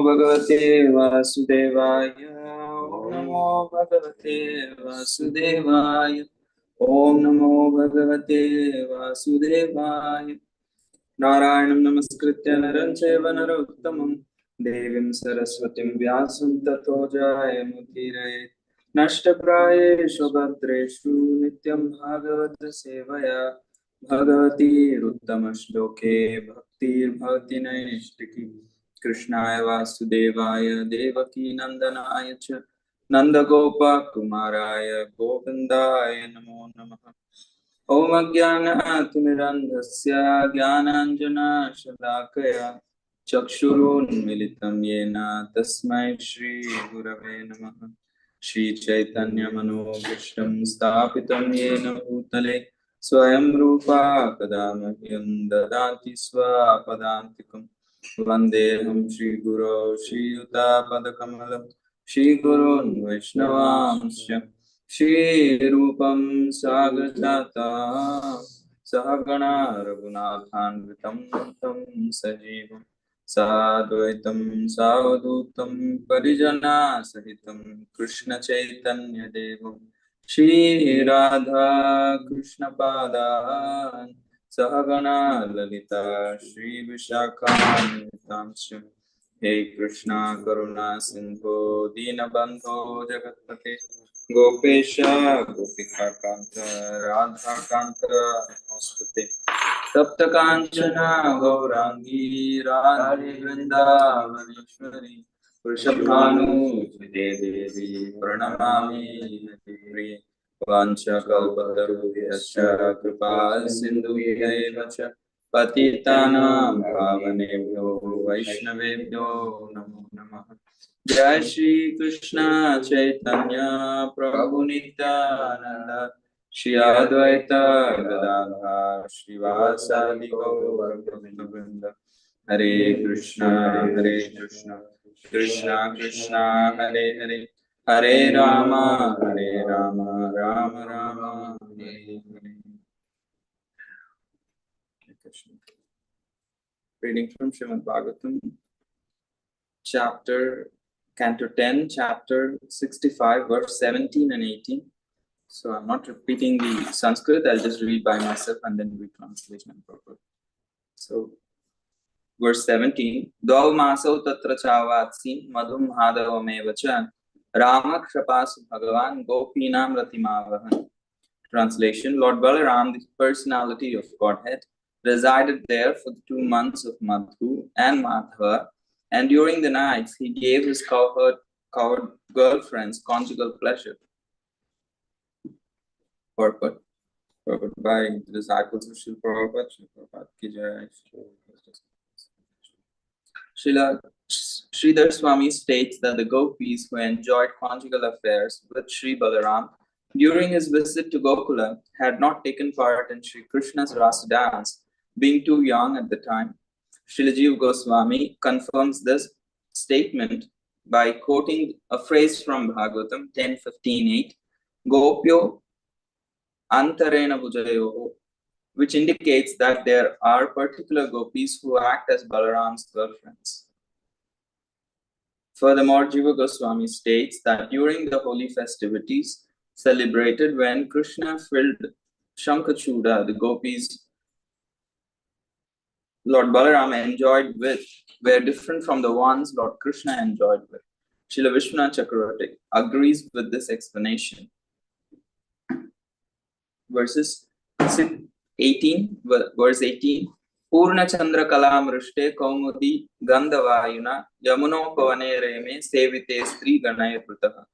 Bhagavate Vasudevaya. Om Namo Bhagavate Vasudevaya. Om Namo Bhagavate Vasudevaya. Narayanam Namaskritya Naram Chaiva Narottamam Devim Saraswatim Vyasam Tato Jayamudhiraye Nashtaprayeshu Bhadreshu Nityam Bhagavata Sevaya Bhagavati Ruttamaśloke Bhaktir Bhakti Naishtiki Krishnaya Vasudevaya Devaki Nandanaya Cha Nandagopa Kumaraya Govindaya Namo Namaha Om Ajnanaatimirandhasya Jnananjana-shalakaya Chakshurunmilitam yena Tasmai Shri Gurave Namaha Shri Chaitanya Manobhishtam Sthapitam yena Bhutale Swayam Rupa Kadamahyam Dadati Swapadantikam Vandeham Shri Guru Shri Yuta Padakamalam Shri Gurun Vaishnavamsya Shri Rupam Sagrajata Sahagana Raghunathanvitam Tam Sajivam Sadvaitam Savadutam Parijana Sahitam Krishna Chaitanya Devam Shri Radha Krishna Padan Sahagana Lalita Shri Vishakhamritamsya Hey Krishna Karuna Sindho Dinabandho Jagatpate Gopesha Gopika Kanta Radha Kanta Namaste Tapta Kanchana Gaurangi Radhe Vrindavaneshwari Vrishabhanu Devi Pranamami Haripriye Vancha Kalpatarubhyascha Kripa Sindhuvya Cha Patitanam Pavanebhyo Vaishnavebhyo Namo Namaha Jai Shri Krishna Chaitanya Prabhu Nityananda Shri Advaita Gadadhar Srivasadi Gaura Bhaktivinoda Hare Krishna Krishna Krishna Hare Hare Hare Rama Rama Rama Hare Hare. Reading from Srimad Bhagavatam, Canto 10, Chapter 65, verse 17 and 18. So I'm not repeating the Sanskrit, I'll just read by myself and then read translation and purport. So, verse 17, Dau Masau Tatra Chavatsi Madhum Hadavamevacha Rama Kshapasu Bhagavan Gopinam Ratimavahan. Translation, Lord Balaram, the personality of Godhead, resided there for the 2 months of Madhu and Madhava, and during the nights he gave his cowherd girlfriends conjugal pleasure. Purport by the disciples of Srila Prabhupada. Srila Sridhar Swami states that the gopis who enjoyed conjugal affairs with Sri Balaram during his visit to Gokula had not taken part in Sri Krishna's Rasa dance, being too young at the time. Srila Jiva Goswami confirms this statement by quoting a phrase from Bhagavatam 10.15.8, Gopyo Antarena Bujayo, which indicates that there are particular gopis who act as Balaram's girlfriends. Furthermore, Jiva Goswami states that during the holy festivities celebrated when Krishna filled Shankachuda, the gopis Lord Balaram enjoyed with were different from the ones Lord Krishna enjoyed with. Srila Vishwanath Chakravarti agrees with this explanation. Verse 18, Purna Chandra Kalam Rishte Kaumudi Gandhavayuna Yamuno Pavane Reme Sevite Stri Ganaya Prutaha.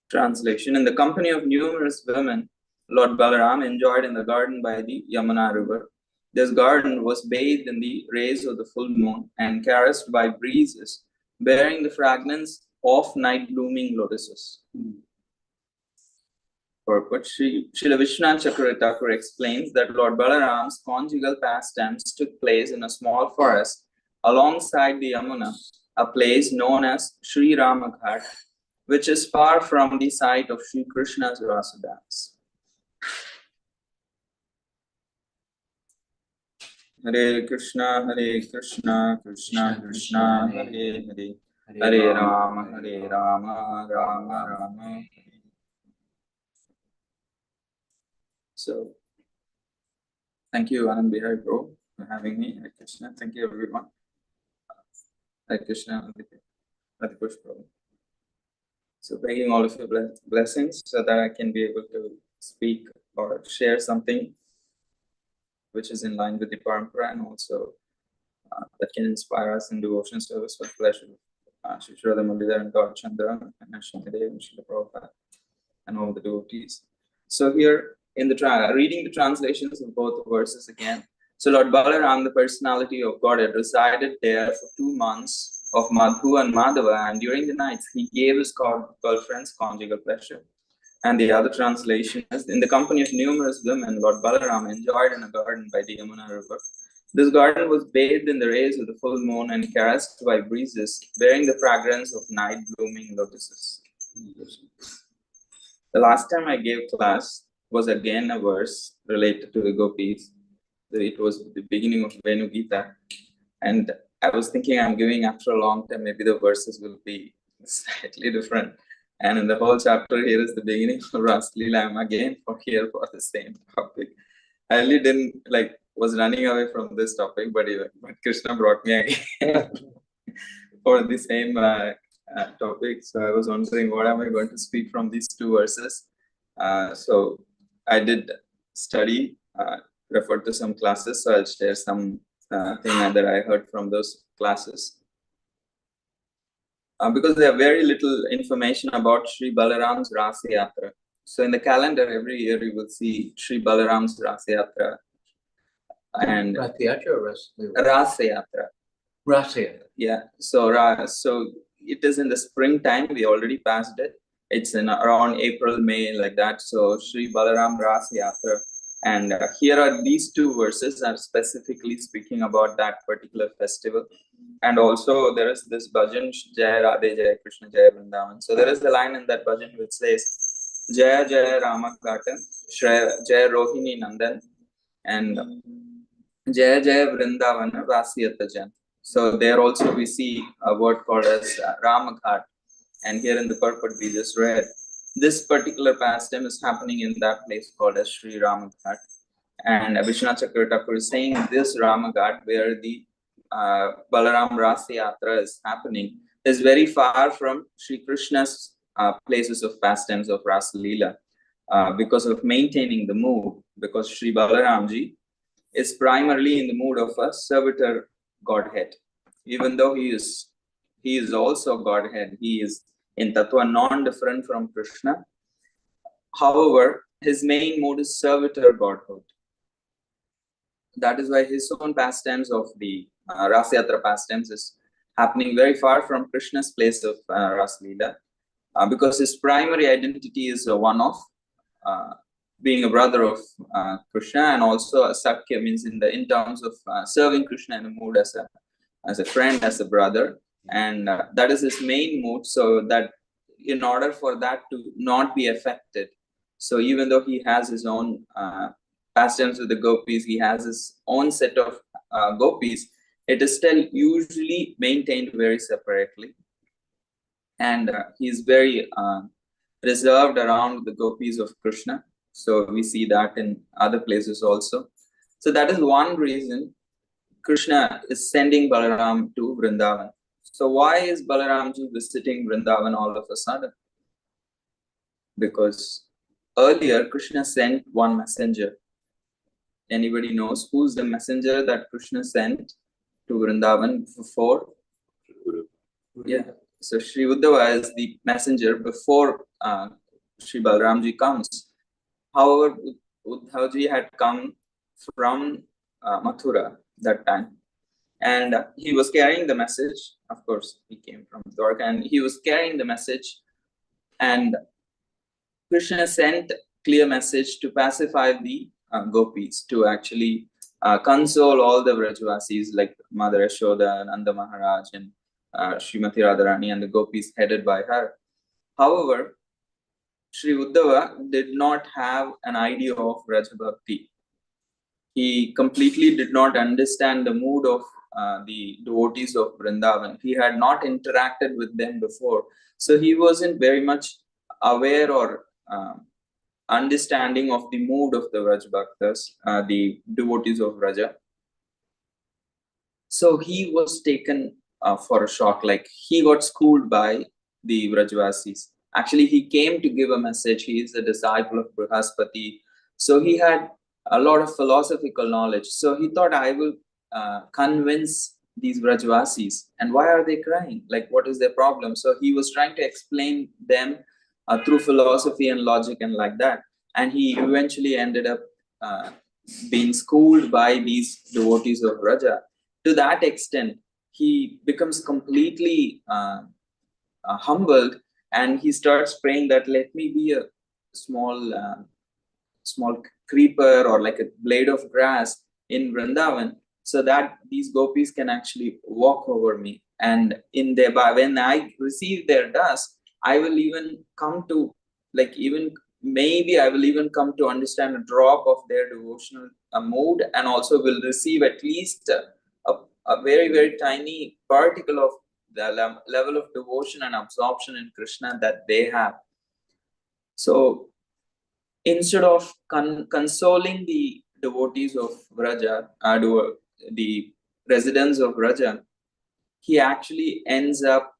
Translation, in the company of numerous women, Lord Balaram enjoyed in the garden by the Yamuna river. This garden was bathed in the rays of the full moon and caressed by breezes bearing the fragrance of night-blooming lotuses. Purport, Srila Vishwanath Chakravarti explains that Lord Balaram's conjugal pastimes took place in a small forest alongside the Yamuna, a place known as Sri Ramaghat, which is far from the site of Sri Krishna's Rasa dance. Hare Krishna, Krishna Krishna, Hare Hare, Hare Rama, Rama Rama. So, thank you, Anand Bihar bro, for having me. Hare Krishna. Thank you, everyone. Hare Krishna, Hare Krishna. So, begging all of your blessings so that I can be able to speak or share something which is in line with the parampara and also that can inspire us in devotion service with pleasure. Shri Sridhar Mullidhar and God Chandra and Ashwanadev and Srila Prabhupada and all the devotees. So here in the reading the translations of both the verses again. So Lord Balaram, the personality of Godhead, resided there for 2 months of Madhu and Madhava, and during the nights he gave his girlfriends conjugal pleasure. And the other translation is, in the company of numerous women, Lord Balaram enjoyed in a garden by the Yamuna river. This garden was bathed in the rays of the full moon and caressed by breezes, bearing the fragrance of night-blooming lotuses. The last time I gave class was again a verse related to the gopis. It was the beginning of Venu Gita. And I was thinking I'm giving after a long time, maybe the verses will be slightly different. And in the whole chapter, here is the beginning of Ras Leela. I'm again here for the same topic. I really didn't was running away from this topic, but Krishna brought me again for the same topic. So I was wondering, what am I going to speak from these 2 verses? So I did study, referred to some classes, so I'll share some thing that I heard from those classes. Because there are very little information about Sri Balaram's Rasa Yatra. So in the calendar, every year you will see Sri Balaram's Rasa Yatra. And Rasa Yatra or Rasa Yatra. Rasa Yatra. Yeah. So it is in the springtime. We already passed it. It's in around April, May, like that. So Sri Balaram Rasa Yatra. And here are these 2 verses are specifically speaking about that particular festival. And also there is this bhajan, Jaya Radhe, Jaya Krishna, Jaya Vrindavan. So there is a line in that bhajan which says, Jaya Jaya Rama Katan, Jaya Rohini Nandan, and Jaya Jaya Vrindavana Vasiyatajan. So there also we see a word called as Ramaghat. And here in the purport we just read, this particular pastime is happening in that place called as Sri Ramaghat. And Vishwanath Chakravarti Thakur is saying this Ramaghat, where the Balaram Rasa Yatra is happening, is very far from Sri Krishna's places of pastimes of Rasa Leela, because of maintaining the mood, because Sri Balaramji is primarily in the mood of a servitor Godhead. Even though he is also Godhead, he is in Tattva non-different from Krishna. However, his main mood is servitor Godhood. That is why his own pastimes of the Rasa Yatra pastimes is happening very far from Krishna's place of Rasa Leela, because his primary identity is one of being a brother of Krishna, and also a Sakya means in terms of serving Krishna in a mood as a friend, as a brother, and that is his main mood. So that in order for that to not be affected, so even though he has his own pastimes with the gopis, he has his own set of gopis, it is still usually maintained very separately, and he is very reserved around the gopis of Krishna. So we see that in other places also. So that is one reason Krishna is sending Balaram to Vrindavan. So why is Balaramji visiting Vrindavan all of a sudden? Because earlier Krishna sent one messenger. Anybody knows who's the messenger that Krishna sent to Vrindavan before? Yeah. So Sri Uddhava is the messenger before Sri Balaramji comes. However, Uddhavji had come from Mathura that time, and he was carrying the message. Of course, he came from Dwarka, and he was carrying the message, and Krishna sent clear message to pacify the gopis, to actually console all the Vrajvasis like Mother Yashoda, Nanda Maharaj, and Srimati Radharani, and the gopis headed by her. However, Sri Uddhava did not have an idea of Vraja Bhakti. he completely did not understand the mood of the devotees of Vrindavan. He had not interacted with them before. So he wasn't very much aware or understanding of the mood of the Vraj Bhaktas, the devotees of Vraja. So he was taken for a shock, like he got schooled by the Vrajvasis. Actually, he came to give a message. He is a disciple of Brihaspati. So he had a lot of philosophical knowledge. So he thought, I will convince these Vrajvasis. And why are they crying? Like, what is their problem? So he was trying to explain them through philosophy and logic and like that. And he eventually ended up being schooled by these devotees of Vraja. To that extent, he becomes completely humbled, and he starts praying that let me be a small creeper or like a blade of grass in Vrindavan, so that these gopis can actually walk over me. And in their, when I receive their dust, I will even come to, like, even maybe I will even come to understand a drop of their devotional mood, and also will receive at least a very, very tiny particle of the level of devotion and absorption in Krishna that they have. So instead of consoling the devotees of Vraja, the residents of Vraja, he actually ends up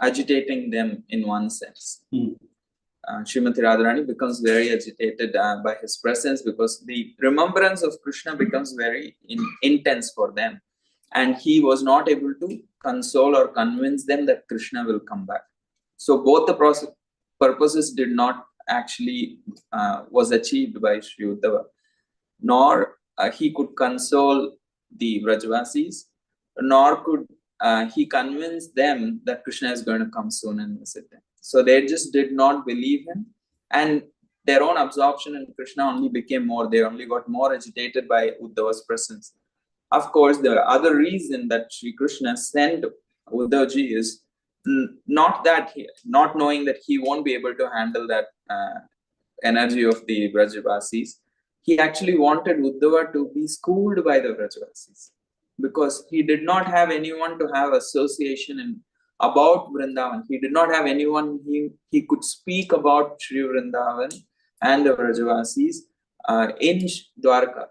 agitating them in one sense. Srimati Radharani becomes very agitated by his presence, because the remembrance of Krishna becomes very intense for them. And he was not able to console or convince them that Krishna will come back. So both the purposes did not actually was achieved by Sri Uddhava. Nor he could console the Vrajvasis, nor could he convince them that Krishna is going to come soon and visit them. So they just did not believe him, and their own absorption in Krishna only became more. They only got more agitated by Uddhava's presence. Of course, the other reason that Sri Krishna sent Uddhavji is not that not knowing that he won't be able to handle that energy of the Vrajavasis. He actually wanted Uddhava to be schooled by the Vrajavasis, because he did not have anyone to have association about Vrindavan. He did not have anyone he could speak about Sri Vrindavan and the Vrajavasis in Dwarka.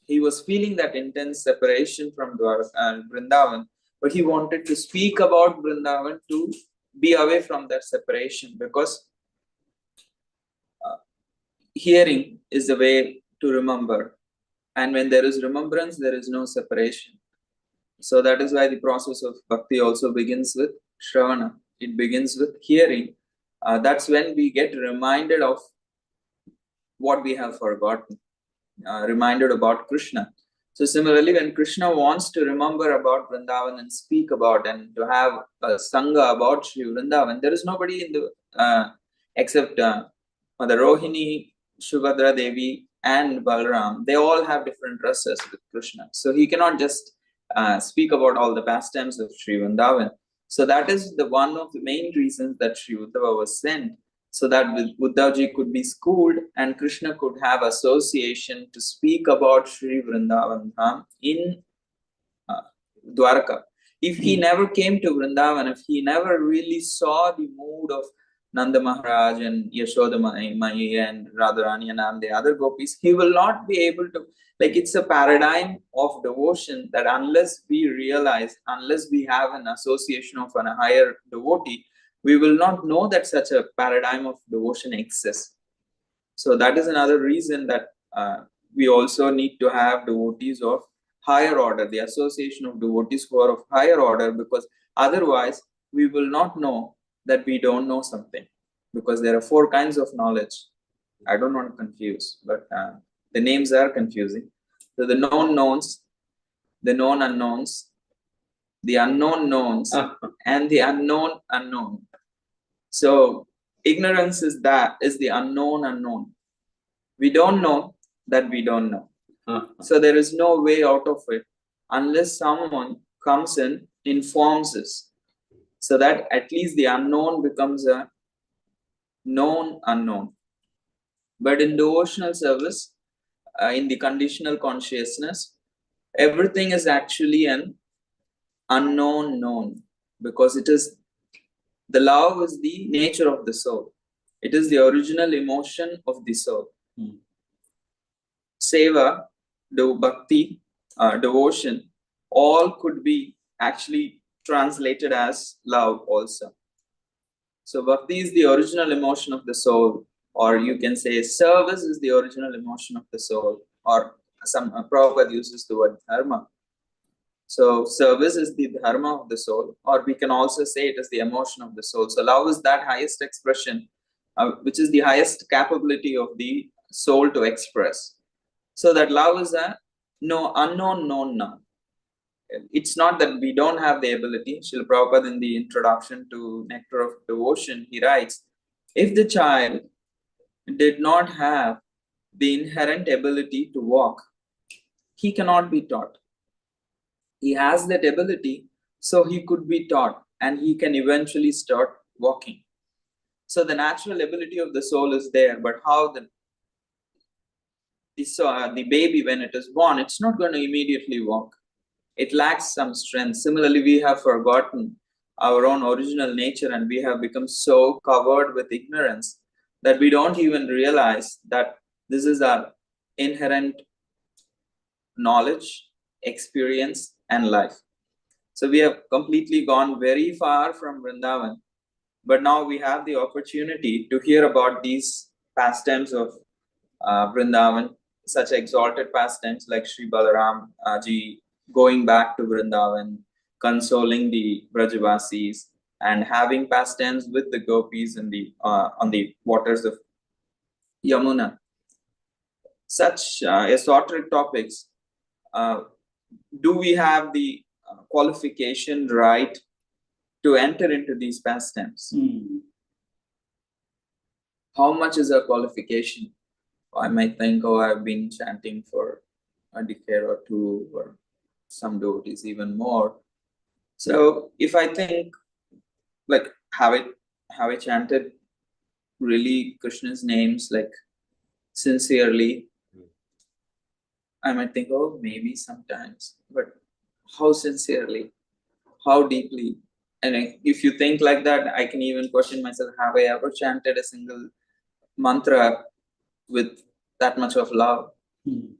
He was feeling that intense separation from Vrindavan, but he wanted to speak about Vrindavan to be away from that separation, because hearing is the way to remember. And when there is remembrance, there is no separation. So that is why the process of bhakti also begins with Shravana. It begins with hearing. That's when we get reminded of what we have forgotten, reminded about Krishna. So similarly, when Krishna wants to remember about Vrindavan and speak about and to have a sangha about Sri Vrindavan, there is nobody in the except Mother Rohini, Subhadra Devi, and Balram. They all have different rasas with Krishna. So he cannot just speak about all the pastimes of Sri Vrindavan. So that is the one of the main reasons that Sri Uddhava was sent, so that Uddhavji could be schooled and Krishna could have association to speak about Sri Vrindavan Dham in Dwarka. If he never came to Vrindavan, if he never really saw the mood of Nanda Maharaj and Yashoda Mai and Radharani and the other gopis, he will not be able to, like, it's a paradigm of devotion that unless we realize, unless we have an association of a higher devotee, we will not know that such a paradigm of devotion exists. So that is another reason that we also need to have devotees of higher order, the association of devotees who are of higher order, because otherwise we will not know that we don't know something, because there are 4 kinds of knowledge. I don't want to confuse, but the names are confusing. So the known knowns, the known unknowns, the unknown knowns, and the unknown unknown. So ignorance is the unknown unknown. We don't know that we don't know. So there is no way out of it unless someone comes in, informs us, so that at least the unknown becomes a known unknown. But in devotional service, in the conditional consciousness, everything is actually an unknown known, because it is the love is the nature of the soul. It is the original emotion of the soul. Seva, bhakti, devotion, all could be actually translated as love also. So bhakti is the original emotion of the soul, or you can say service is the original emotion of the soul, or some Prabhupada uses the word dharma. So service is the dharma of the soul, or we can also say it is the emotion of the soul. So love is that highest expression, which is the highest capability of the soul to express. So that love is a unknown known now. It's not that we don't have the ability. Srila Prabhupada in the introduction to Nectar of Devotion, he writes, if the child did not have the inherent ability to walk, he cannot be taught. He has that ability, so he could be taught, and he can eventually start walking. So the natural ability of the soul is there, but how the baby, when it is born, it's not going to immediately walk. It lacks some strength. Similarly, we have forgotten our own original nature, and we have become so covered with ignorance that we don't even realize that this is our inherent knowledge, experience, and life. So we have completely gone very far from Vrindavan, but now we have the opportunity to hear about these pastimes of Vrindavan, such exalted pastimes like Sri Balaram ji going back to Vrindavan, consoling the Brajavasis, and having pastimes with the gopis in the on the waters of Yamuna. Such esoteric topics. Do we have the qualification right to enter into these pastimes? How much is a qualification? I might think, oh, I've been chanting for a decade or two, or some devotees even more. So if I think, like, have I chanted really Krishna's names, like, sincerely? I might think, oh, maybe sometimes, but how sincerely, how deeply? And if you think like that, I can even question myself, have I ever chanted a single mantra with that much of love?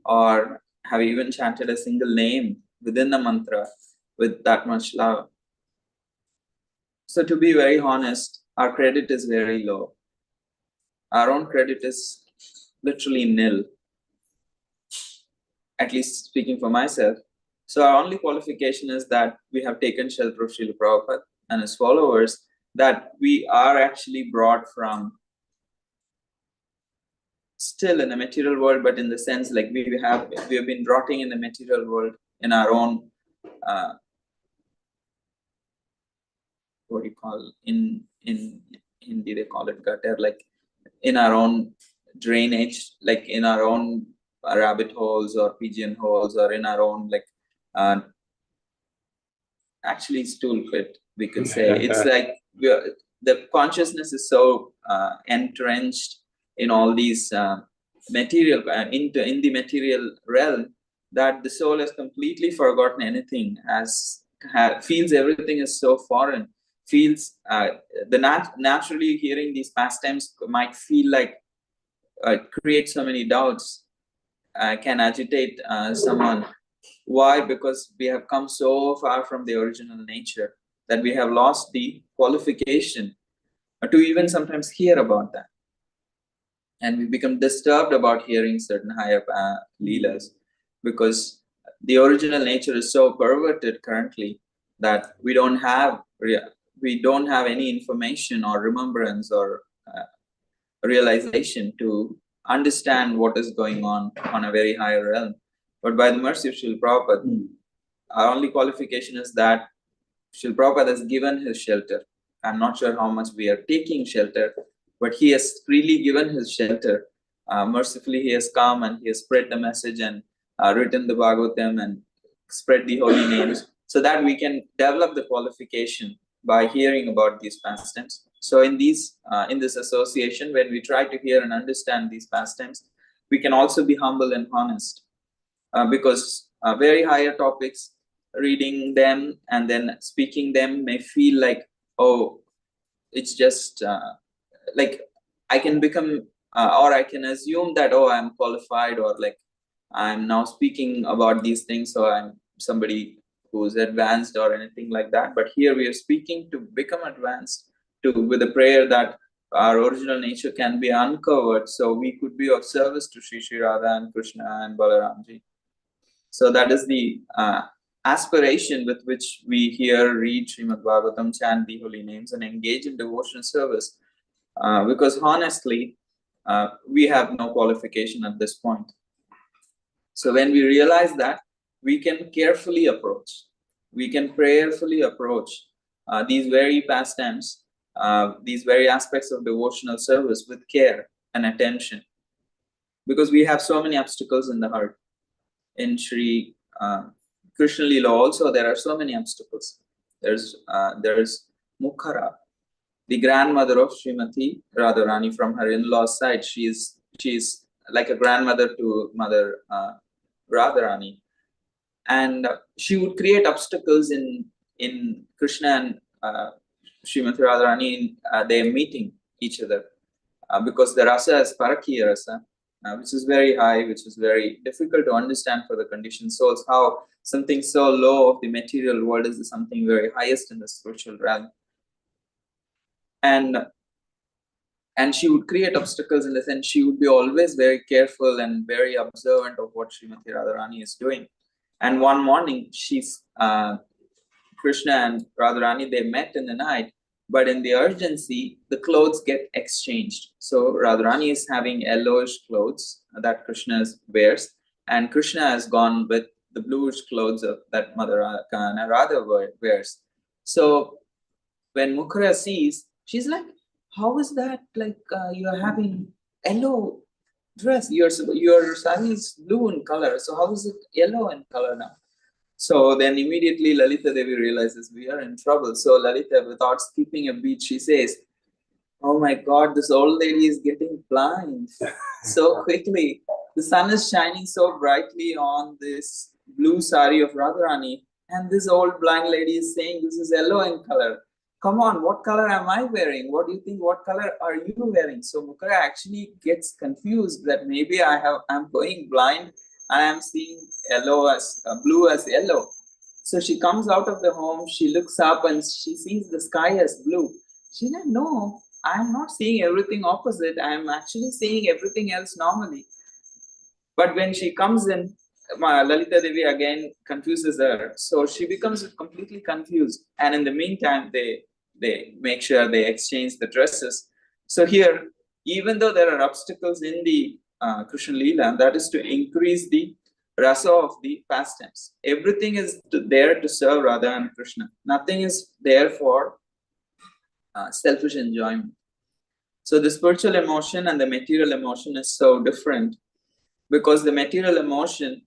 Or have I even chanted a single name within the mantra with that much love? So to be very honest, our credit is very low. Our own credit is literally nil, at least speaking for myself. So our only qualification is that we have taken shelter of Srila Prabhupada and his followers, that we are actually brought from still in the material world, but in the sense like we have been rotting in the material world in our own what do you call in Hindi they call it gutter, like in our own drainage, like in our own rabbit holes or pigeon holes, or in our own like actually stool pit, we could say. It's like the consciousness is so entrenched in all these material in the material realm, that the soul has completely forgotten anything, feels everything is so foreign, feels naturally hearing these pastimes might feel like create so many doubts, can agitate someone. Why? Because we have come so far from the original nature that we have lost the qualification to even sometimes hear about that. And we become disturbed about hearing certain higher leelas, because the original nature is so perverted currently that we don't have any information or remembrance or realization to understand what is going on a very higher realm. But by the mercy of Srila Prabhupada, our only qualification is that Srila Prabhupada has given his shelter. I'm not sure how much we are taking shelter, but he has freely given his shelter. Mercifully, he has come and he has spread the message and written the Bhagavatam and spread the holy names, so that we can develop the qualification by hearing about these pastimes. So in this association, when we try to hear and understand these pastimes, we can also be humble and honest, because very higher topics, reading them and then speaking them may feel like, oh, it's just like I can become or I can assume that, oh, I'm qualified, or like I'm now speaking about these things, so I'm somebody who's advanced or anything like that. But here we are speaking to become advanced, with a prayer that our original nature can be uncovered, so we could be of service to Sri Radha and Krishna and Balaramji. So that is the aspiration with which we here read Srimad Bhagavatam, chant the holy names, and engage in devotional service. Because honestly, we have no qualification at this point. So when we realize that, we can carefully approach, we can prayerfully approach these very pastimes, these very aspects of devotional service with care and attention. Because we have so many obstacles in the heart. In Sri Krishna Lila also, there are so many obstacles. There's Mukhara, the grandmother of Srimati Radharani from her in-laws side. She's like a grandmother to Mother Radharani, and she would create obstacles in Krishna and Srimati Radharani in their meeting each other, because the rasa is Parakiya rasa, which is very high, which is very difficult to understand for the conditioned souls, how something so low of the material world is something very highest in the spiritual realm. And she would create obstacles in the sense she would be always very careful and very observant of what Srimati Radharani is doing. And one morning, Krishna and Radharani, they met in the night, but in the urgency, the clothes get exchanged. So Radharani is having yellowish clothes that Krishna wears, and Krishna has gone with the bluish clothes that Mother Radha wears. So when Mukhara sees, she's like, how is that? Like you're having yellow dress, your sari is blue in color, so how is it yellow in color now? So then immediately Lalita Devi realizes we are in trouble. So Lalita, without skipping a beat, she says, oh my God, this old lady is getting blind so quickly. The sun is shining so brightly on this blue sari of Radharani, and this old blind lady is saying this is yellow in color. Come on, what color am I wearing? What do you think? What color are you wearing? So Mukhara actually gets confused that maybe I'm going blind and I'm seeing yellow as blue as yellow. So she comes out of the home, she looks up and she sees the sky as blue. She's like, no, I'm not seeing everything opposite. I'm actually seeing everything else normally. But when she comes in, Lalita Devi again confuses her. So she becomes completely confused. And in the meantime, they make sure they exchange the dresses. So here, even though there are obstacles in the Krishna Leela, that is to increase the rasa of the pastimes. Everything is there to serve Radha and Krishna. Nothing is there for selfish enjoyment. So the spiritual emotion and the material emotion is so different, because the material emotion,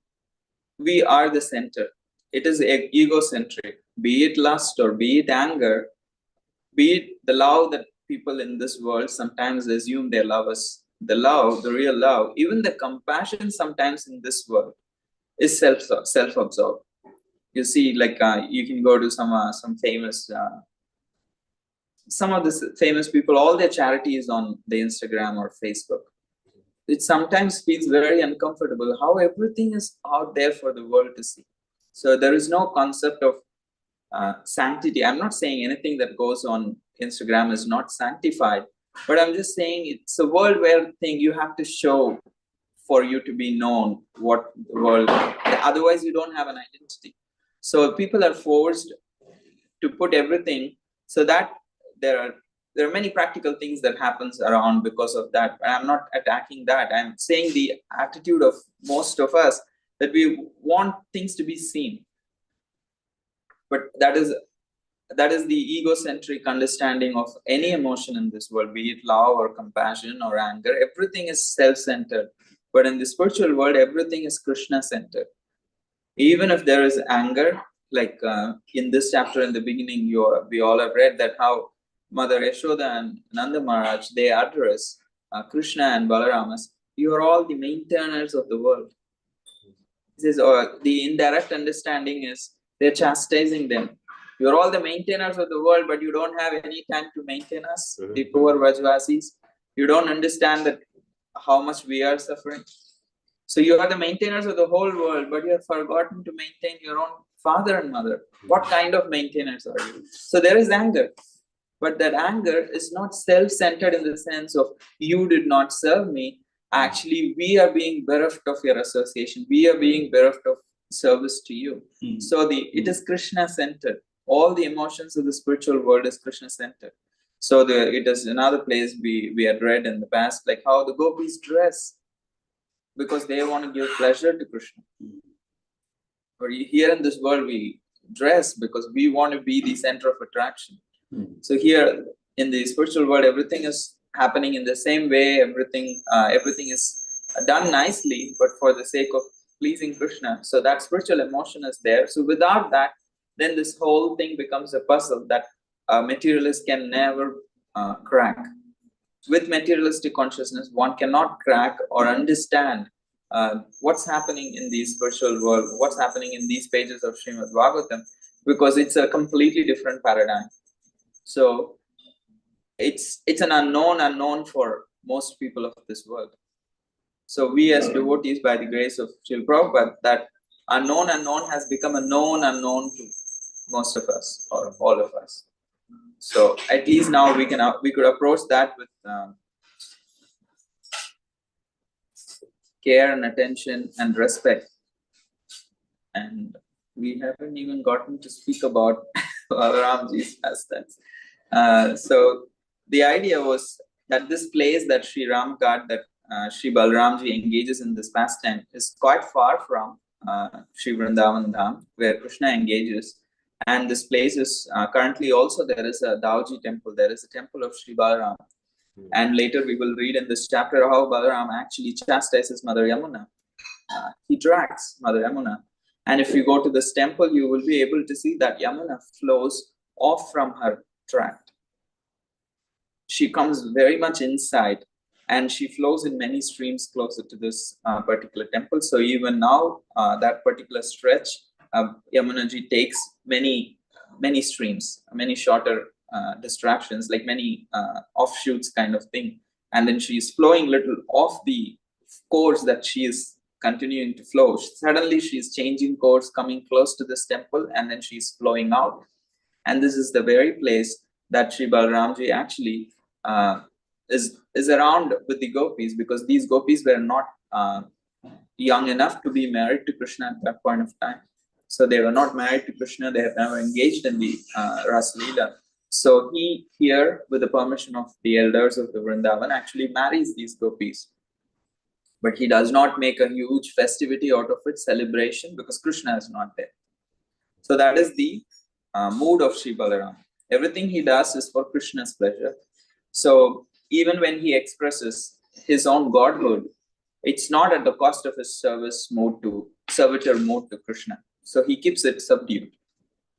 we are the center. It is egocentric, be it lust or be it anger, be it the love that people in this world sometimes assume they love us. The love, the real love, even the compassion sometimes in this world is self-absorbed. You see, like you can go to some famous, some of the famous people, all their charity is on the Instagram or Facebook. It sometimes feels very uncomfortable how everything is out there for the world to see. So there is no concept of sanctity. I'm not saying anything that goes on Instagram is not sanctified, but I'm just saying it's a world where you have to show for you to be known what the world, otherwise you don't have an identity. So people are forced to put everything, so that there are many practical things that happens around because of that. But I'm not attacking that. I'm saying the attitude of most of us, that we want things to be seen. But that is the egocentric understanding of any emotion in this world, be it love or compassion or anger. Everything is self-centered. But in the spiritual world, everything is Krishna-centered. Even if there is anger, like in this chapter in the beginning, we all have read that how Mother Yashoda and Nanda Maharaj, they address Krishna and Balarama You are all the maintainers of the world. This is the indirect understanding is they're chastising them. You're all the maintainers of the world, but you don't have any time to maintain us, the poor Vrajvasis. You don't understand that how much we are suffering. So you are the maintainers of the whole world, but you have forgotten to maintain your own father and mother. What kind of maintainers are you? So there is anger. But that anger is not self-centered in the sense of you did not serve me. Actually, we are being bereft of your association. We are being bereft of service to you. So it is Krishna-centered. All the emotions of the spiritual world is Krishna-centered. So it is another place we had read in the past, like how the gopis dress because they want to give pleasure to Krishna. Or here in this world, we dress because we want to be the center of attraction. So here in the spiritual world, everything is happening in the same way. Everything is done nicely, but for the sake of pleasing Krishna. So that spiritual emotion is there. So without that, then this whole thing becomes a puzzle that materialists can never crack. With materialistic consciousness, one cannot crack or understand what's happening in the spiritual world, what's happening in these pages of Srimad Bhagavatam, because it's a completely different paradigm. So it's an unknown for most people of this world. So we as devotees, by the grace of Srila Prabhupada, that unknown has become a known unknown to most of us or all of us. So at least now we could approach that with care and attention and respect. And we haven't even gotten to speak about Balaramji's pastimes. So the idea was that this place that Sri Ram Ghat, that Sri Balaramji engages in this pastime, is quite far from Sri Vrindavan Dham, where Krishna engages. And this place is currently also there is a Dauji temple. There is a temple of Sri Balaram. And later we will read in this chapter how Balaram actually chastises Mother Yamuna. He drags Mother Yamuna. And if you go to this temple, you will be able to see that Yamuna flows off from her tract. She comes very much inside and she flows in many streams closer to this particular temple. So even now, that particular stretch, Yamunaji takes many streams, many shorter distractions, like many offshoots kind of thing. And then she's flowing little off the course that she is continuing to flow. Suddenly she's changing course, coming close to this temple, and then she's flowing out. And this is the very place that Sri Balaramji actually is around with the gopis, because these gopis were not young enough to be married to Krishna at that point of time. So they were not married to Krishna. They have never engaged in the Rasa Leela. So he here, with the permission of the elders of the Vrindavan, actually marries these gopis. But he does not make a huge festivity out of it, celebration, because Krishna is not there. So that is the mood of Sri Balaram. Everything he does is for Krishna's pleasure. So even when he expresses his own godhood, it's not at the cost of his servitor mood to Krishna. So he keeps it subdued.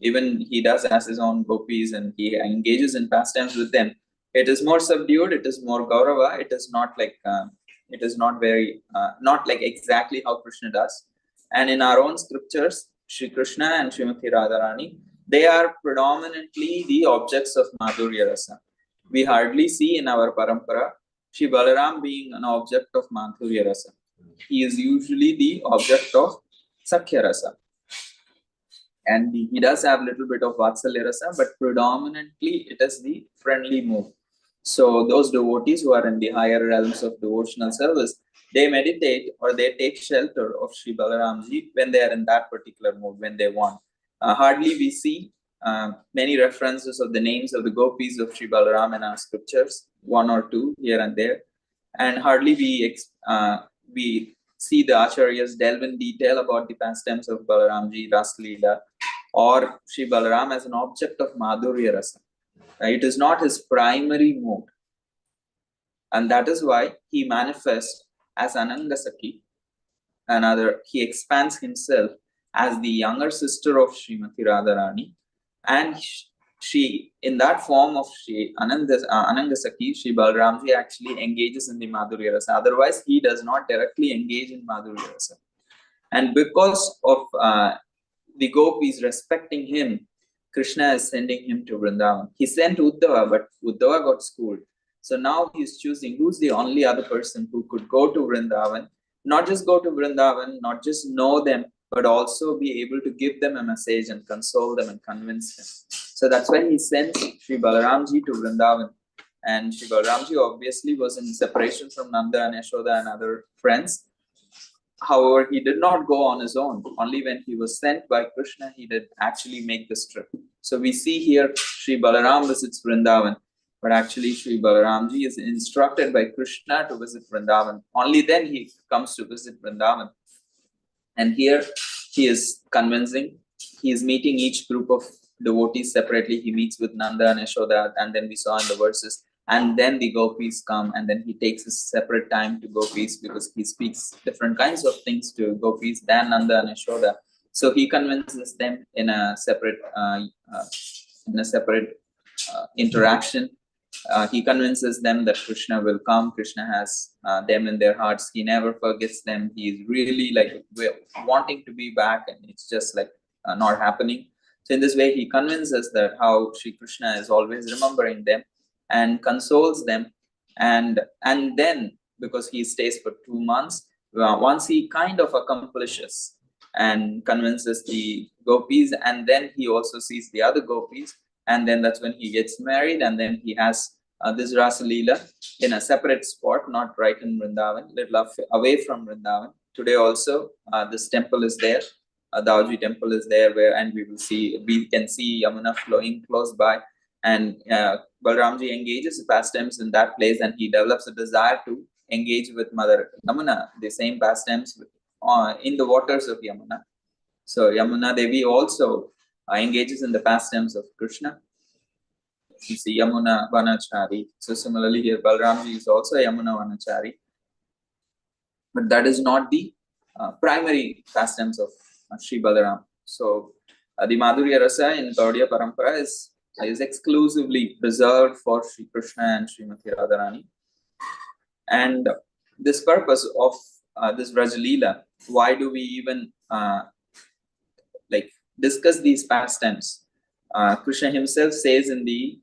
Even he does as his own gopis and he engages in pastimes with them. It is more subdued. It is more Gaurava. It is not like it is not very not like exactly how Krishna does. And in our own scriptures, Shri Krishna and Srimati Radharani, they are predominantly the objects of Madhurya Rasa. We hardly see in our parampara Shri Balaram being an object of Madhurya Rasa. He is usually the object of Sakhya Rasa. And he does have a little bit of Vatsalya Rasa, but predominantly it is the friendly mood. So those devotees who are in the higher realms of devotional service, they meditate or they take shelter of Sri Balaramji when they are in that particular mood, when they want. Hardly we see many references of the names of the gopis of Sri Balaram in our scriptures, one or two here and there. And hardly we see the acharyas delve in detail about the pastimes of Balaramji, Rasa Leela, or Sri Balaram as an object of Madhurya Rasa. It is not his primary mood. And that is why he manifests as Anangasaki. He expands himself as the younger sister of Srimati Radharani. And in that form of Anangasaki, Shri Balramji actually engages in the Madhurya Rasa. Otherwise, he does not directly engage in Madhurya Rasa. And because of the gopis respecting him, Krishna is sending him to Vrindavan. He sent Uddhava, but Uddhava got schooled. So now he's choosing who's the only other person who could go to Vrindavan, not just go to Vrindavan, not just know them, but also be able to give them a message and console them and convince them. So that's why he sends Sri Balaramji to Vrindavan. And Sri Balaramji obviously was in separation from Nanda and Yashoda and other friends. However, he did not go on his own. Only when he was sent by Krishna, he did actually make this trip. So we see here Sri Balaram visits Vrindavan, but actually Sri Balaramji is instructed by Krishna to visit Vrindavan. Only then he comes to visit Vrindavan. And here he is convincing. He is meeting each group of devotees separately. He meets with Nanda and Yashoda, and then we saw in the verses. And then the gopis come, and then he takes his separate time to gopis because he speaks different kinds of things to gopis than Nanda and Yashoda. So he convinces them in a separate interaction. He convinces them that Krishna will come. Krishna has them in their hearts. He never forgets them. He is really like wanting to be back, and it's just like not happening. So in this way, he convinces that how Sri Krishna is always remembering them and consoles them. And then, because he stays for 2 months, once he kind of accomplishes and convinces the gopis, and then he also sees the other gopis, and then that's when he gets married, and then he has this Rasa Leela in a separate spot, not right in Vrindavan, little away from Vrindavan. Today also, this temple is there. Dauji temple is there, and we can see Yamuna flowing close by, and Balramji engages pastimes in that place, and he develops a desire to engage with Mother Yamuna, the same pastimes in the waters of Yamuna. So Yamuna Devi also engages in the pastimes of Krishna. You see Yamuna Vanachari. So similarly here, Balramji is also a Yamuna Vanachari. But that is not the primary pastimes of Sri Balaram. So the Madhurya Rasa in Gaudiya Parampara is exclusively reserved for Sri Krishna and Srimati Radharani. And this purpose of this Rajalila, why do we even discuss these pastimes? Krishna himself says in the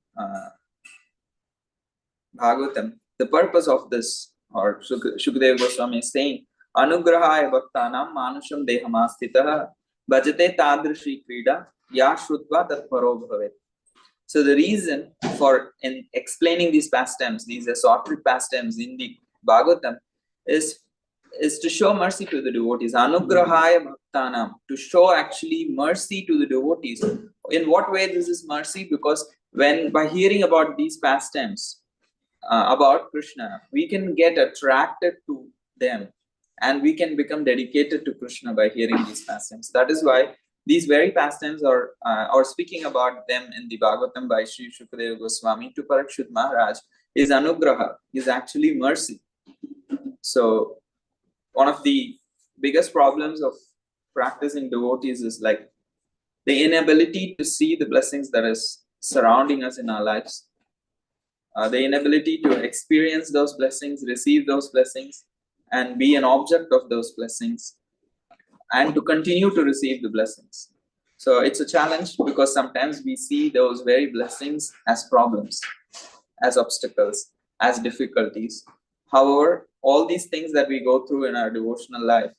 Bhagavatam, the purpose of this, or Shukadeva Goswami is saying, Anugrahaya Bhaktanam Manusham Dehamastitaha Bhajate Tadrishi Krida Ya Shrutva Tatparo Bhavet. So the reason for explaining these pastimes, these assorted pastimes in the Bhagavatam, is to show mercy to the devotees. Anugrahaya Bhaktanam, to show actually mercy to the devotees. In what way this is mercy? Because by hearing about these pastimes, about Krishna, we can get attracted to them, and we can become dedicated to Krishna by hearing these pastimes. That is why these very pastimes are speaking about them in the Bhagavatam by Sri Shukadeva Goswami to Parikshit Maharaj is Anugraha, is actually mercy. So one of the biggest problems of practicing devotees is like the inability to see the blessings that is surrounding us in our lives. The inability to experience those blessings, receive those blessings, and be an object of those blessings, and to continue to receive the blessings. So it's a challenge because sometimes we see those very blessings as problems, as obstacles, as difficulties. However, all these things that we go through in our devotional life,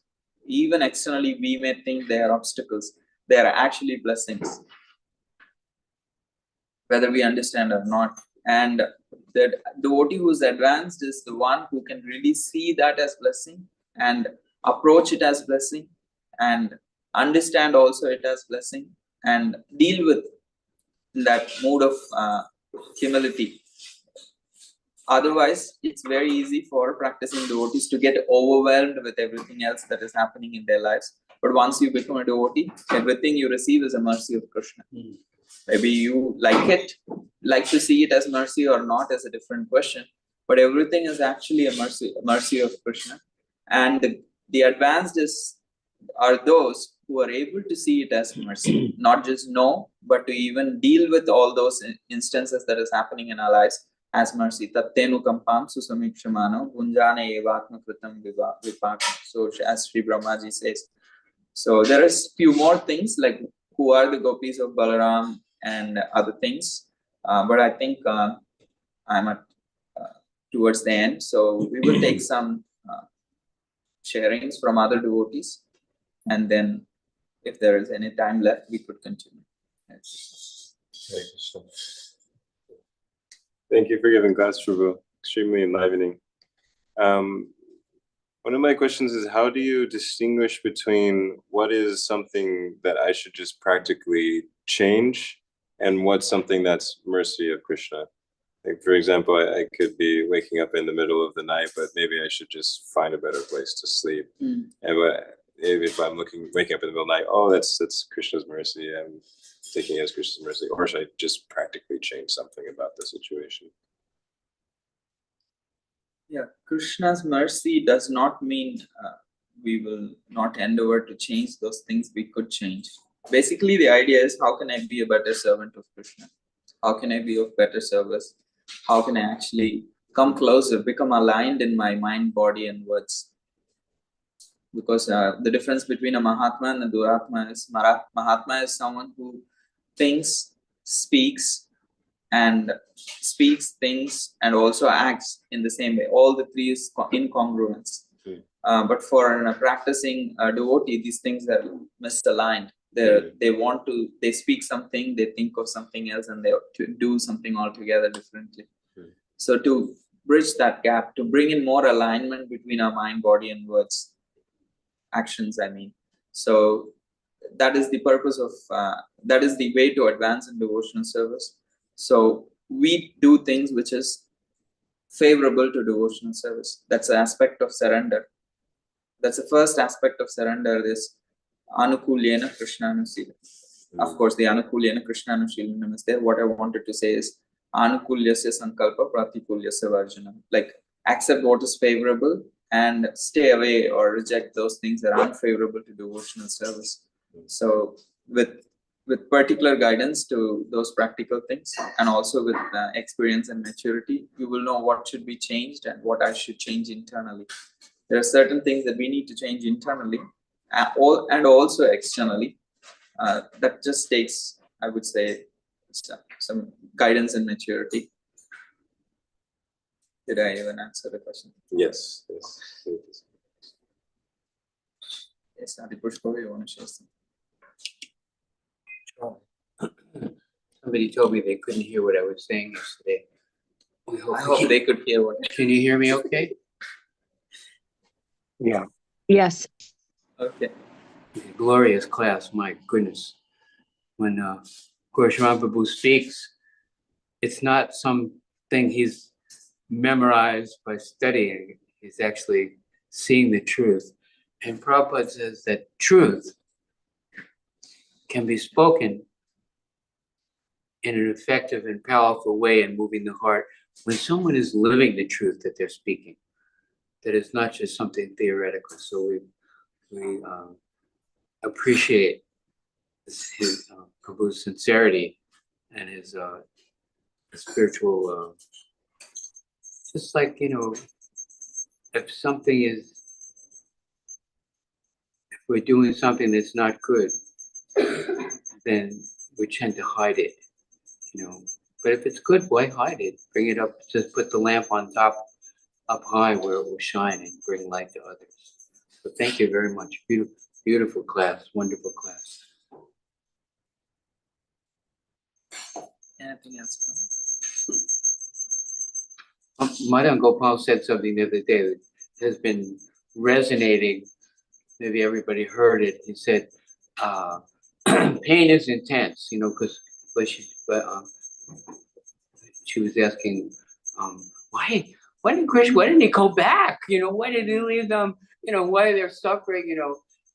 even externally, we may think they are obstacles. They are actually blessings, whether we understand or not. And the devotee who is advanced is the one who can really see that as blessing and approach it as blessing and understand also it as blessing and deal with that mood of humility. Otherwise, it's very easy for practicing devotees to get overwhelmed with everything else that is happening in their lives. But once you become a devotee, everything you receive is a mercy of Krishna. Maybe you like to see it as mercy or not is a different question. But everything is actually a mercy of Krishna. And the advanced is are those who are able to see it as mercy, not just know, but to even deal with all those instances that is happening in our lives as mercy. Tattenu kampam susamikshamano bunjana evatma kritam vipakam. So as Sri Brahmaji says. So there is few more things like who are the gopis of Balaram and other things. But I think I'm at towards the end. So we will take some sharings from other devotees, and then if there is any time left, we could continue. Thank you for giving class, Prabhu. Extremely enlivening. One of my questions is, how do you distinguish between what is something that I should just practically change and what's something that's mercy of Krishna? Like, for example, I could be waking up in the middle of the night, but maybe I should just find a better place to sleep. And if I'm waking up in the middle of the night, oh, that's Krishna's mercy, I'm taking it as Krishna's mercy, or should I just practically change something about the situation? Yeah, Krishna's mercy does not mean we will not endeavor to change those things we could change. Basically, the idea is, how can I be a better servant of Krishna? How can I be of better service? How can I actually come closer, become aligned in my mind, body, and words? Because the difference between a Mahatma and a Duratma is Mahatma is someone who thinks, speaks things and also acts in the same way. All the three is incongruence. But for a practicing devotee, these things are misaligned. They speak something, they think of something else, and they do something altogether differently. So to bridge that gap, to bring in more alignment between our mind, body, and words, actions, I mean. So that is the purpose of, that is the way to advance in devotional service. So we do things which is favorable to devotional service. That's an aspect of surrender. That's the first aspect of surrender, this anukulyena krishnanusila. Of course, the anukulyena krishnanusila is there. What I wanted to say is anukulyasya sankalpa pratikulyasya varjanam. Like, accept what is favorable and stay away or reject those things that are unfavorable to devotional service. So with particular guidance to those practical things, and also with experience and maturity, we will know what should be changed and what I should change internally. There are certain things that we need to change internally and also externally. That just takes, I would say, some guidance and maturity. Did I even answer the question? Yes. Yes, Adi Pushpa, you want to share something? Somebody told me they couldn't hear what I was saying yesterday. I hope they could hear what. Can you hear me okay? Yeah. Yes. Okay. Glorious class, my goodness. When Gaura Prabhu speaks, it's not something he's memorized by studying. He's actually seeing the truth. And Prabhupada says that truth can be spoken in an effective and powerful way in moving the heart when someone is living the truth that they're speaking. That it's not just something theoretical. So we appreciate his Prabhu's sincerity and his spiritual. Just like, if we're doing something that's not good, then we tend to hide it, But if it's good, why hide it? Bring it up, just put the lamp on top, up high where it will shine and bring light to others. So thank you very much. Beautiful class, wonderful class. Anything else? Madan Gopal said something the other day that has been resonating. Maybe everybody heard it. He said, pain is intense, because she was asking, why didn't he go back? Why did he leave them? Why they're suffering,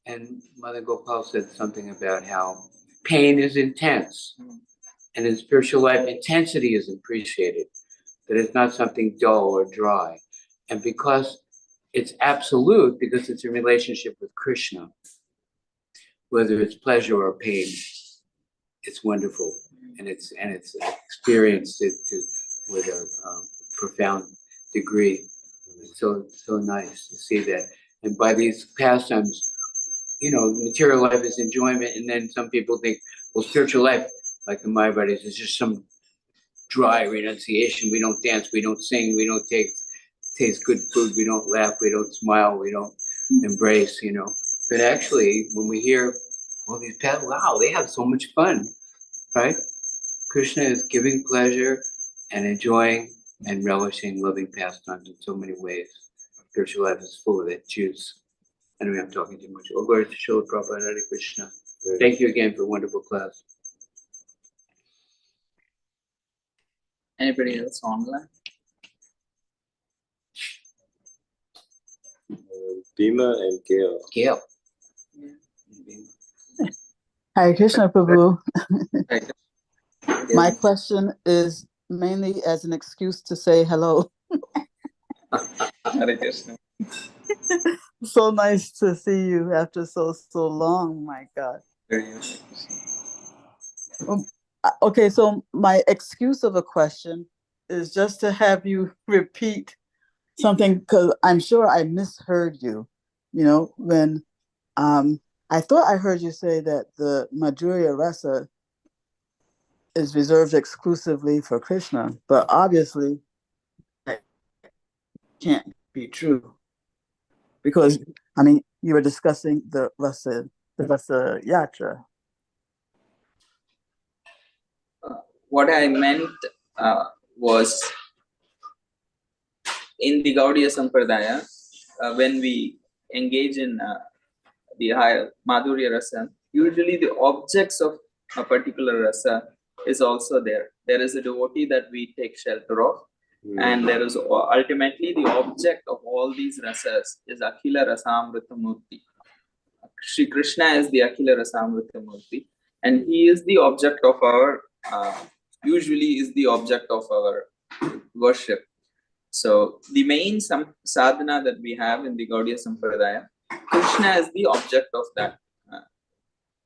And Mother Gopal said something about how pain is intense. And in spiritual life, intensity is appreciated. That it's not something dull or dry. And because it's absolute, because it's in relationship with Krishna, whether it's pleasure or pain, it's wonderful, and it's experienced it with a profound degree. It's so nice to see that. And by these pastimes, material life is enjoyment, and then some people think, well, spiritual life, like the Mayavadis, is just some dry renunciation. We don't dance, we don't sing, we don't taste good food, we don't laugh, we don't smile, we don't embrace, But actually, when we hear all these paths, wow, they have so much fun, right? Krishna is giving pleasure and enjoying and relishing loving pastimes in so many ways. Spiritual life is full of that juice. Anyway, I'm talking too much. Oh, glory to Srila Prabhupada, Hare Krishna. Thank you again for a wonderful class. Anybody else online? Bhima and Gail. Gail. Hare Krishna, Prabhu. Right. My question is mainly as an excuse to say hello. Hare Krishna. So nice to see you after so long. My God. Very nice. Okay, so my excuse of a question is just to have you repeat something, because I'm sure I misheard you. When I thought I heard you say that the Madhurya Rasa is reserved exclusively for Krishna, but obviously that can't be true, because you were discussing the Rasa Yatra. What I meant was in the Gaudiya Sampradaya, when we engage in the higher Madhurya Rasa, usually the objects of a particular rasa is also there. There is a devotee that we take shelter of, and there is ultimately the object of all these rasas is Akhila Rasamrita Murti. Shri Krishna is the Akhila Rasamrita Murti, and he is the object of our, usually is the object of our worship. So the main sadhana that we have in the Gaudiya Sampradaya, Krishna is the object of that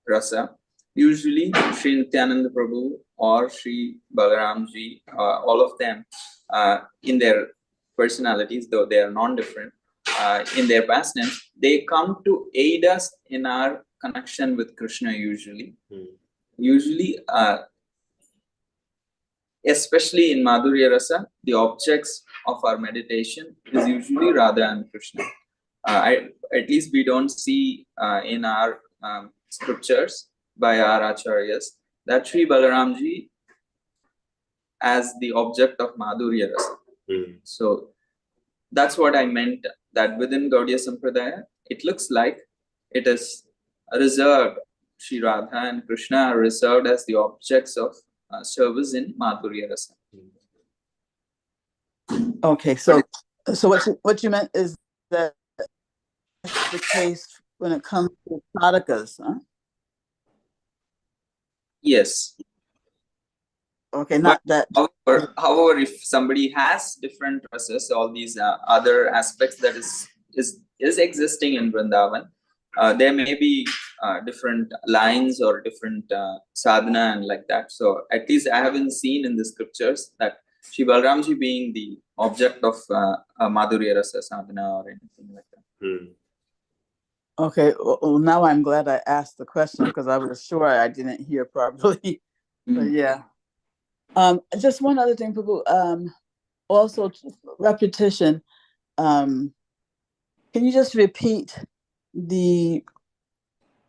rasa. Usually Sri Nityananda Prabhu or Sri Balaramji, all of them in their personalities, though they are non-different, in their past tense, they come to aid us in our connection with Krishna usually. Usually, especially in Madhurya Rasa, the objects of our meditation is usually Radha and Krishna. At least we don't see in our scriptures by our acharyas that Sri Balaramji as the object of Madhurya Rasa. So that's what I meant, that within Gaudiya Sampradaya, it looks like it is reserved. Sri Radha and Krishna are reserved as the objects of service in Madhurya Rasa. Okay, so what you meant is that that's the case when it comes to sadhakas, huh? Yes. Okay, not that. However, if somebody has different rasas, all these other aspects that is existing in Vrindavan, there may be different lines or different sadhana and like that. So at least I haven't seen in the scriptures that Shri Balramji being the object of Madhurya Rasa sadhana or anything like that. Okay, well, now I'm glad I asked the question, because I was sure I didn't hear properly. But yeah. Just one other thing, Prabhu. Also, repetition. Can you just repeat the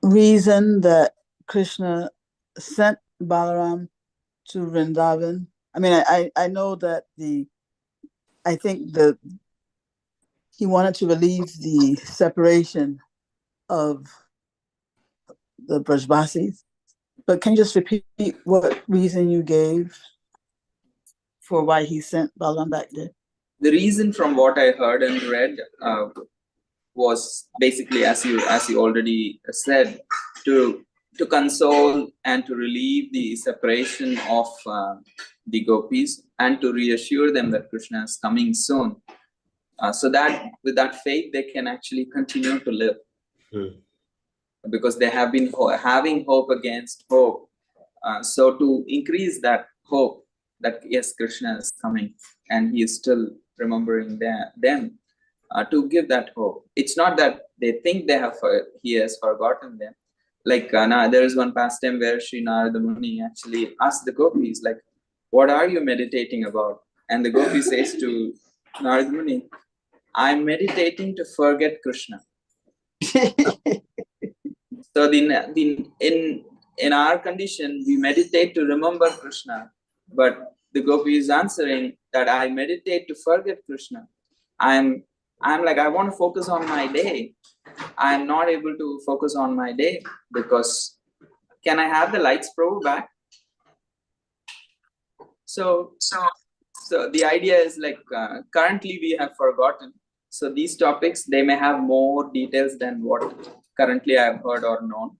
reason that Krishna sent Balaram to Vrindavan? I know that I think he wanted to relieve the separation of the Brajbasis, but can you just repeat what reason you gave for why he sent Balaram back there? The reason, from what I heard and read, was basically, as you already said, to console and to relieve the separation of the gopis and to reassure them that Krishna is coming soon, so that with that faith they can actually continue to live. because they have been having hope against hope. So to increase that hope that yes, Krishna is coming and he is still remembering them, to give that hope. It's not that they think he has forgotten them. Like now there is one pastime where Sri Narada Muni actually asked the gopis, like, what are you meditating about? And the gopi says to Narada Muni, I'm meditating to forget Krishna. So in our condition, we meditate to remember Krishna, but the gopi is answering that I meditate to forget Krishna. I'm like, I want to focus on my day. I'm not able to focus on my day because can I have the lights Prabhu back? So the idea is like currently we have forgotten. So these topics, they may have more details than what currently I have heard or known.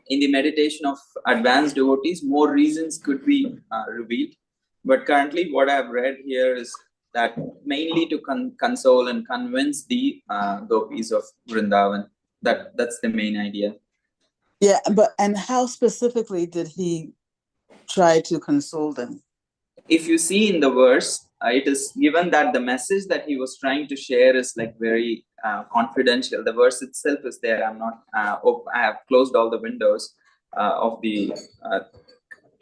In the meditation of advanced devotees, more reasons could be revealed. But currently what I have read here is that mainly to console and convince the gopis of Vrindavan. That's the main idea. Yeah, and how specifically did he try to console them? If you see in the verse, it is given that the message that he was trying to share is like very confidential. The verse itself is there. I'm not. I have closed all the windows of the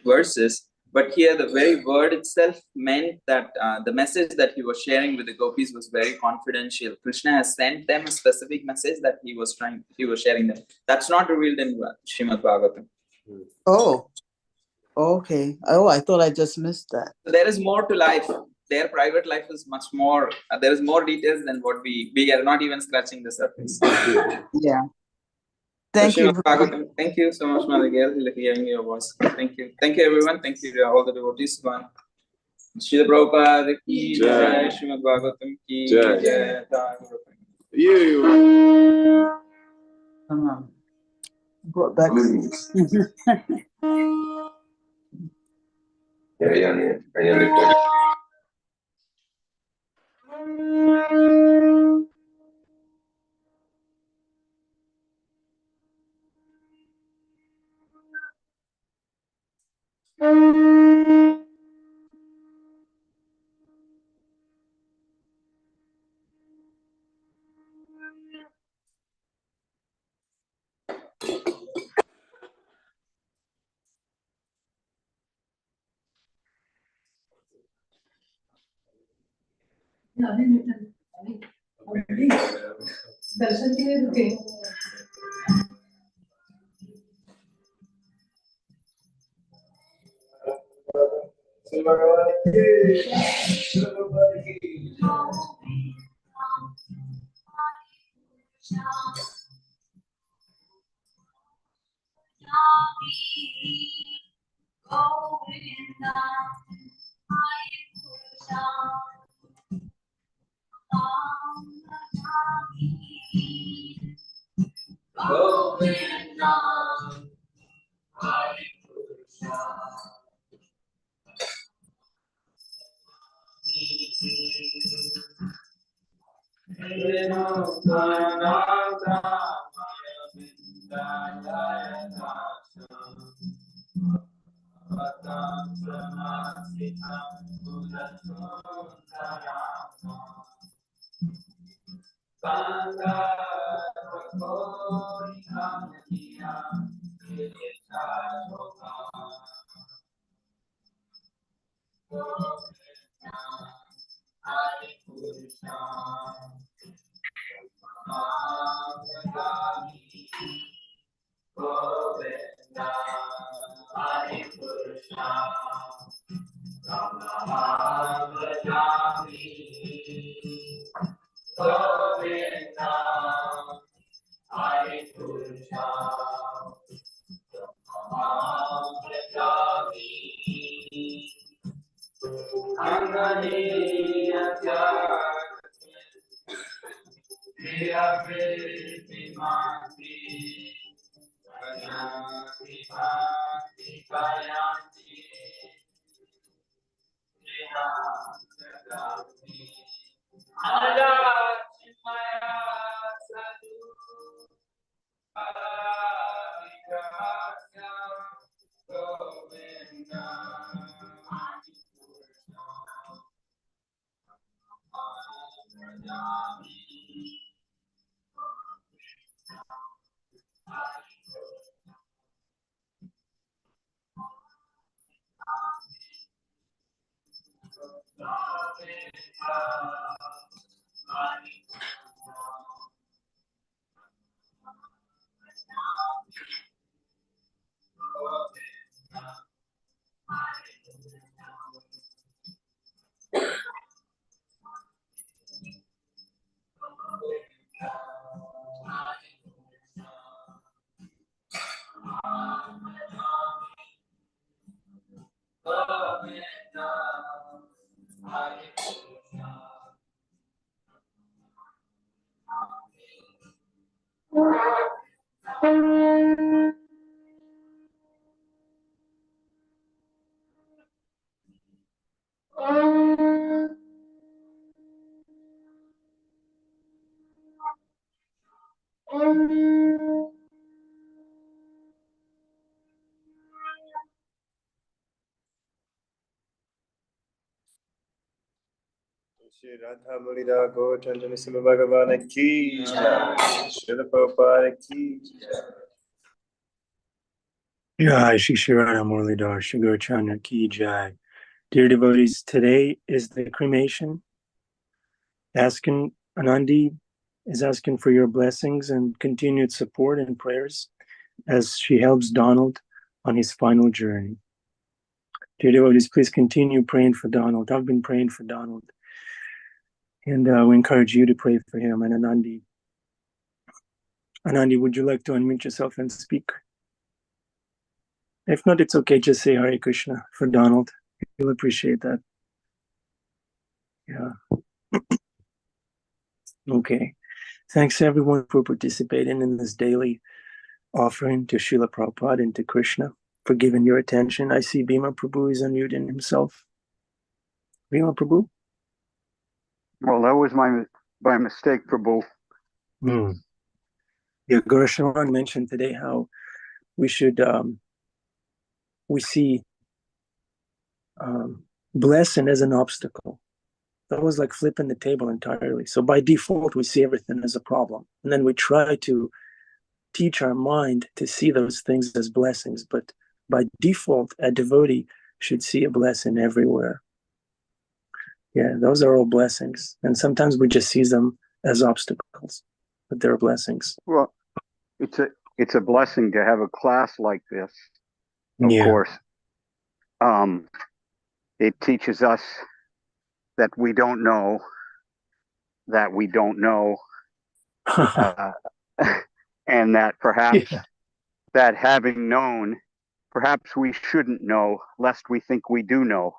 verses. But here, the very word itself meant that the message that he was sharing with the gopis was very confidential. Krishna has sent them a specific message that he was sharing them. That's not revealed in Srimad Bhagavatam. Oh, okay. Oh, I thought I just missed that. So there is more to life. Their private life is much more. There is more details than what we are not even scratching the surface. Yeah. Thank you. Thank you so much, Mother hearing your voice. Thank you. Thank you, everyone. Thank you to all the devotees. Srila Prabhupada ki jai, Srimad Bhagavatam ki jai. Come on. Go back. दर्शन के लिए रुके Shri Radha Mulida Gaura Chandani Sima Bhagavana Ki Jai. Srila Prabhupada Ki Jai. Jai Shri Sharan Murlidhar Shri Gaura Chandra Ki Jai. Dear devotees, today is the cremation. Anandi is asking for your blessings and continued support and prayers as she helps Donald on his final journey. Dear devotees, please continue praying for Donald. I've been praying for Donald. And we encourage you to pray for him and Anandi. Anandi, would you like to unmute yourself and speak? If not, it's okay. Just say Hare Krishna for Donald. He'll appreciate that. Yeah. Okay. Thanks everyone for participating in this daily offering to Srila Prabhupada and to Krishna, for giving your attention. I see Bhima Prabhu is unmuting himself. Bhima Prabhu? Well, that was my mistake, Prabhu. Yeah, Gaura Sharan mentioned today how we should we see blessing as an obstacle. That was like flipping the table entirely. So by default, we see everything as a problem. And then we try to teach our mind to see those things as blessings. But by default, a devotee should see a blessing everywhere. Yeah, those are all blessings. And sometimes we just see them as obstacles, but they're blessings. Well, it's a blessing to have a class like this. Of course. It teaches us that we don't know, and that perhaps that having known, perhaps we shouldn't know, lest we think we do know.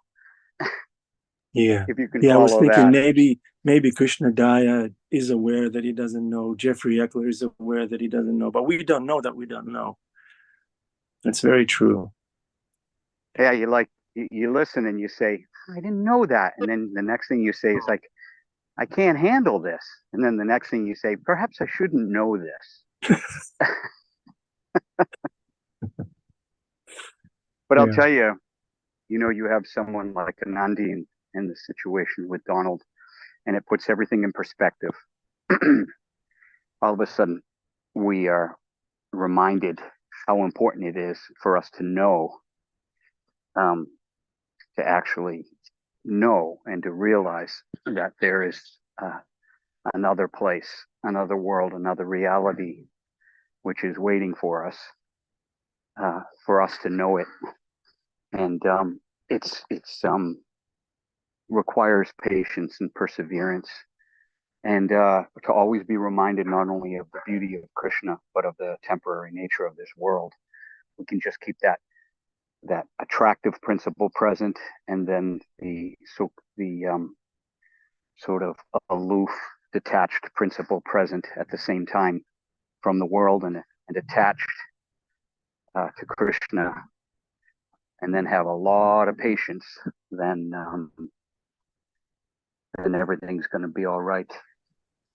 Yeah. If you can I was follow thinking that. maybe Krishna Daya is aware that he doesn't know. Jeffrey Eckler is aware that he doesn't know, but we don't know that we don't know. That's very true. Yeah, you listen and you say, I didn't know that. And then the next thing you say is like, I can't handle this. And then the next thing you say, perhaps I shouldn't know this. But I'll tell you, you have someone like Anandi in the situation with Donald, and it puts everything in perspective. All of a sudden, we are reminded how important it is for us to know, to actually know and to realize that there is another place, another world, another reality, which is waiting for us to know it. And it's requires patience and perseverance, and to always be reminded not only of the beauty of Krishna, but of the temporary nature of this world. We can just keep that attractive principle present, and then the sort of aloof, detached principle present at the same time from the world, and attached to Krishna, and then have a lot of patience, then everything's going to be all right.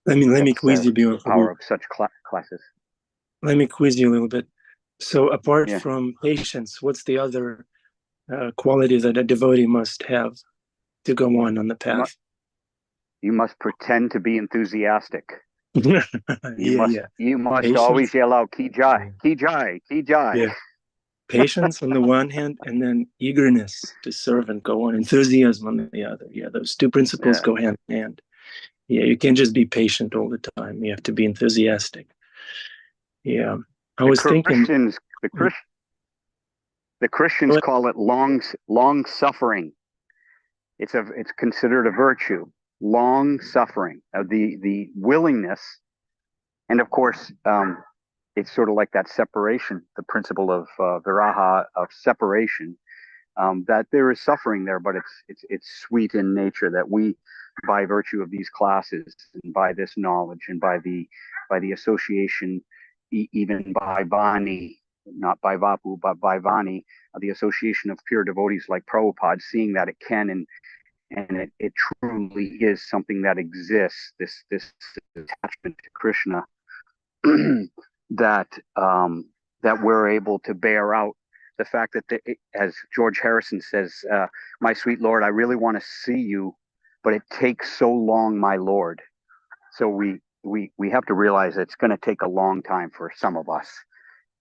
Let me quiz you, the power of such classes. Let me quiz you a little bit. So apart from patience, what's the other quality that a devotee must have to go on the path? You must pretend to be enthusiastic. Yeah, You must Patience. always yell out, "Ki jai, ki jai, ki jai." Yeah. Patience on the one hand, and then eagerness to serve and go on, enthusiasm on the other. Yeah, those two principles Yeah. go hand in hand. Yeah, you can't just be patient all the time. You have to be enthusiastic. Yeah, I was thinking. The Christians call it long suffering. It's considered a virtue. Long suffering, the willingness, and of course, it's sort of like that separation, the principle of viraha, of separation. That there is suffering there, but it's sweet in nature that we, by virtue of these classes and by this knowledge and by the association, even by Vani, not by Vapu, but by Vani, the association of pure devotees like Prabhupada, seeing that it can and it truly is something that exists. This attachment to Krishna that that we're able to bear out the fact that, as George Harrison says, "My sweet Lord, I really want to see you, but it takes so long, my Lord." So we have to realize it's going to take a long time for some of us,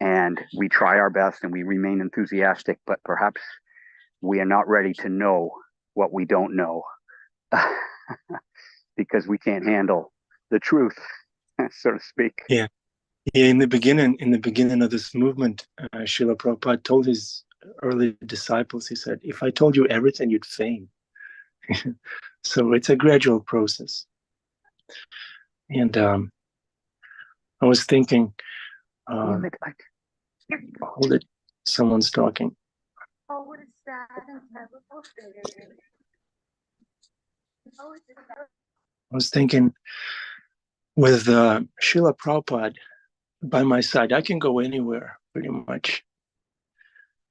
and we try our best and we remain enthusiastic, but perhaps we are not ready to know what we don't know because we can't handle the truth, so to speak. Yeah. Yeah, in the beginning of this movement, Srila Prabhupada told his early disciples, he said, "If I told you everything, you'd faint." So it's a gradual process. And I was thinking, hold it, someone's talking. Oh, what is that? I was thinking, with Srila Prabhupada by my side, I can go anywhere pretty much.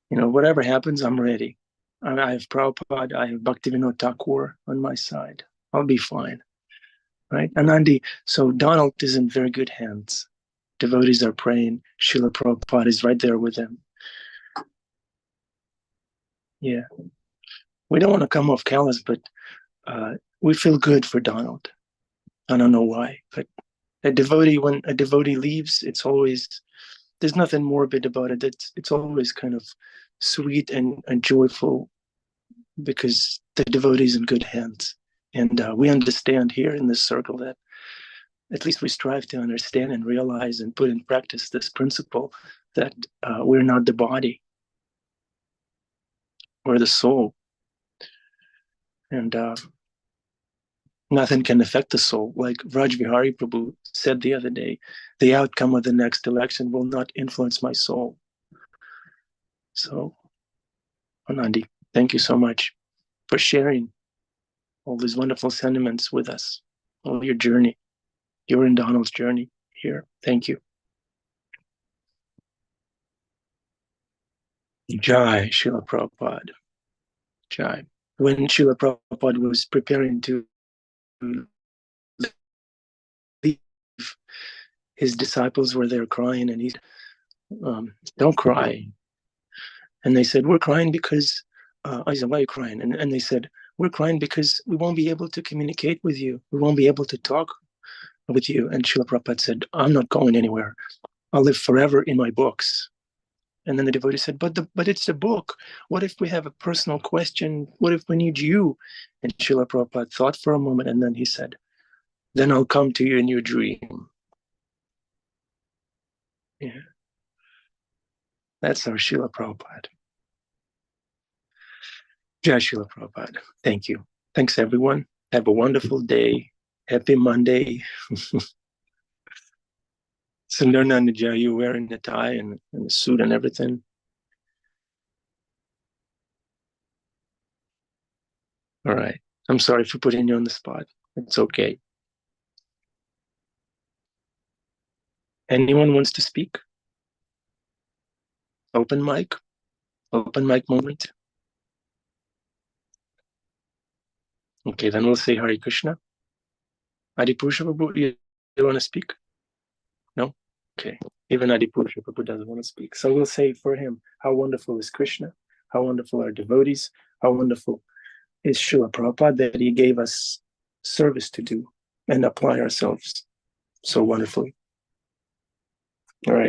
You know, whatever happens, I'm ready. I have Prabhupada, I have Bhaktivinoda Thakur on my side. I'll be fine, right? Anandi, so Donald is in very good hands. Devotees are praying. Srila Prabhupada is right there with him. Yeah. We don't want to come off callous, but we feel good for Donald. I don't know why, but when a devotee leaves, it's always, there's nothing morbid about it. It's always kind of sweet and joyful because the devotee is in good hands. And we understand here in this circle that at least we strive to understand and realize and put in practice this principle that we're not the body, we're the soul. And nothing can affect the soul. Like Raj Vihari Prabhu said the other day, the outcome of the next election will not influence my soul. So, Anandi, thank you so much for sharing all these wonderful sentiments with us, all your journey, your and Donald's journey here. Thank you. Jai, Srila Prabhupada. Jai. When Srila Prabhupada was preparing to leave, his disciples were there crying, and he said, "Don't cry." And they said, "We're crying because," I said, "Why are you crying?" And they said, "We're crying because we won't be able to communicate with you. We won't be able to talk with you." And Srila Prabhupada said, "I'm not going anywhere. I'll live forever in my books." And then the devotee said, but it's a book. What if we have a personal question? What if we need you? And Srila Prabhupada thought for a moment, and then he said, "Then I'll come to you in your dream." Yeah. That's our Srila Prabhupada. Jai Srila Prabhupada. Thank you. Thanks, everyone. Have a wonderful day. Happy Monday. Sundarnandaja, you wearing the tie and the suit and everything. All right. I'm sorry for putting you on the spot. It's okay. Anyone wants to speak? Open mic moment. Okay, then we'll say Hare Krishna. Adipurusha Prabhu, you want to speak? No? Okay. Even Adipurusha Prabhu doesn't want to speak. So we'll say for him, how wonderful is Krishna, how wonderful are devotees, how wonderful is Srila Prabhupada that he gave us service to do and apply ourselves so wonderfully. All right.